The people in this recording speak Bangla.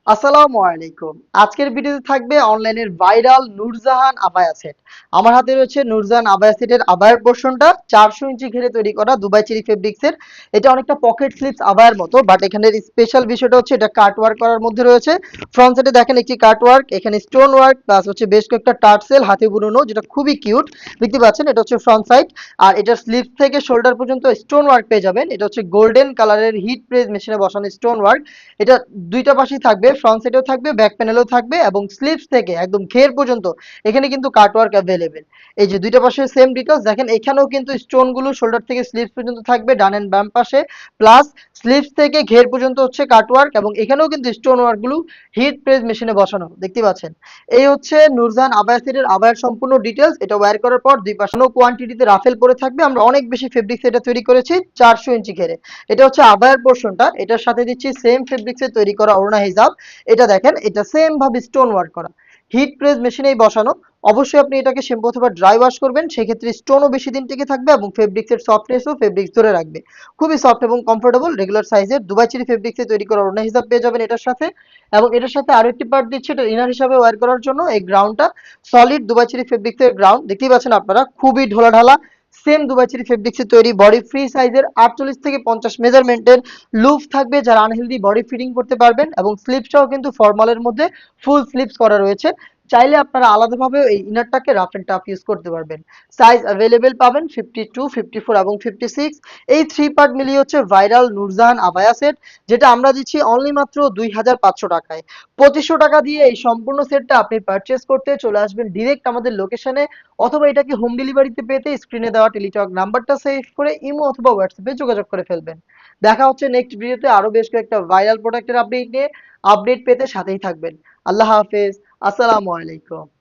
আসসালামু আলাইকুম। আজকের ভিডিওতে থাকবে অনলাইনের ভাইরাল নূরজাহান আবায়া সেট। আমার হাতে রয়েছে নূরজাহান আবায়া সেটের আবায়ার পোরশনটা 400 ইঞ্চি ঘেরে তৈরি করা দুবাই চেরি ফেব্রিক্সের। এটা অনেকটা পকেট স্লিপস আবায়ার মতো, বাট এখানের স্পেশাল বিষয়টা হচ্ছে এটা কাট ওয়ার্ক করার মধ্যে রয়েছে। ফ্রন্ট সাইডে দেখেন একটি কাট ওয়ার্ক, এখানে স্টোন ওয়ার্ক প্লাস হচ্ছে বেশ কয়েকটা টার্সেল হাতে বুননো, যেটা খুবই কিউট। দেখতে পাচ্ছেন এটা হচ্ছে ফ্রন্ট সাইড। আর এটার স্লিভস থেকে শোল্ডার পর্যন্ত স্টোন ওয়ার্ক পেয়ে যাবেন। এটা হচ্ছে গোল্ডেন কালারের হিট প্রেস মেশিনে বসানো স্টোন ওয়ার্ক। এটা দুইটা পাশেই থাকবে, ফ্রন্ট সাইডেও থাকবে, ব্যাক প্যানেলেও থাকবে, এবং স্লিভস থেকে একদম ঘের পর্যন্ত এখানে কিন্তু কাটওয়ার্ক অ্যাভেলেবেল। এই যে দুইটা পাশে সেম ডিটেলস দেখেন, এখানেও কিন্তু স্টোন গুলো শোল্ডার থেকে স্লিভস পর্যন্ত থাকবে ডান এন্ড বাম পাশে, প্লাস স্লিভস থেকে ঘের পর্যন্ত হচ্ছে কাটওয়ার্ক, এবং এখানেও কিন্তু স্টোন ওয়ার্ক গুলো হিট প্রেস মেশিনে বসানো দেখতে পাচ্ছেন। এই হচ্ছে নূরজাহান আবায়া সেটের আবায়ার সম্পূর্ণ ডিটেলস। এটা ওয়্যার করার পর দুই পাশে কোয়ান্টিটিতে রাফেল পরে থাকবে। আমরা অনেক বেশি ফেব্রিক্স এটা তৈরি করেছি 400 ইঞ্চি ঘেরে। এটা হচ্ছে আবায়ার পোর্শনটা, এটার সাথে দিচ্ছি সেম ফেব্রিক্সে তৈরি করা ওড়না হিজাব। এটা দেখেন, এটা সেম ভাবে স্টোন ওয়ার্ক করা, হিট প্রেস মেশিনেই বসানো। অবশ্যই আপনি এটাকে শ্যাম্পু অথবা ড্রাই ওয়াশ করবেন, সেক্ষেত্রে স্টোনও বেশি দিন টিকে থাকবে এবং ফেব্রিক্সের সফটনেসও ফেব্রিক্স ধরে রাখবে। খুবই সফট এবং কমফোর্টেবল রেগুলার সাইজের দুবাই চেরি ফেব্রিক্সে তৈরি করা ওড়না হিজাব পেয়ে যাবেন এটার সাথে। এবং এটার সাথে আরো একটি পার্ট দিচ্ছে, এটা ইনার হিসাবে ওয়্যার করার জন্য। এই গ্রাউন্ডটা সলিড দুবাই চেরি ফেব্রিক্সের গ্রাউন্ড, দেখতেই পাচ্ছেন আপনারা, খুবই ঢোলাঢালা। সেম দুবাই চেরি ফেব্রিক্সে তৈরি বডি ফ্রি সাইজের 48 থেকে 50 মেজারমেন্টের লুপ থাকবে, যারা আনহেলদি বডি ফিটিং করতে পারবেন। এবং স্লিপসটাও কিন্তু ফর্মালের মধ্যে ফুল স্লিপস করা রয়েছে। চাইলে আপনারা আলাদাভাবে এই ইনারটাকে রাফ এন্ড টাফ ইউজ করতে পারবেন। সাইজ অ্যাভেলেবেল পাবেন 52, 54 এবং 56। এই থ্রি পার্ট মিলিয়ে হচ্ছে ভাইরাল নূরজাহান আবায়া সেট, যেটা আমরা দিচ্ছি অনলি মাত্র 2500 টাকায়। 2500 টাকা দিয়ে এই সম্পূর্ণ সেটটা আপনি পারচেস করতে চলে আসবেন ডিরেক্ট আমাদের লোকেশনে, অথবা এটাকে হোম ডেলিভারিতে পেতে স্ক্রিনে দেওয়া টেলিটক নাম্বারটা সেভ করে ইমো অথবা হোয়াটসঅ্যাপে যোগাযোগ করে ফেলবেন। দেখা হচ্ছে নেক্সট ভিডিওতে আরো বেশ কয়েকটা ভাইরাল প্রোডাক্টের আপডেট নিয়ে। আপডেট পেতে সাথেই থাকবেন। আল্লাহ হাফেজ। আসসালামু আলাইকুম।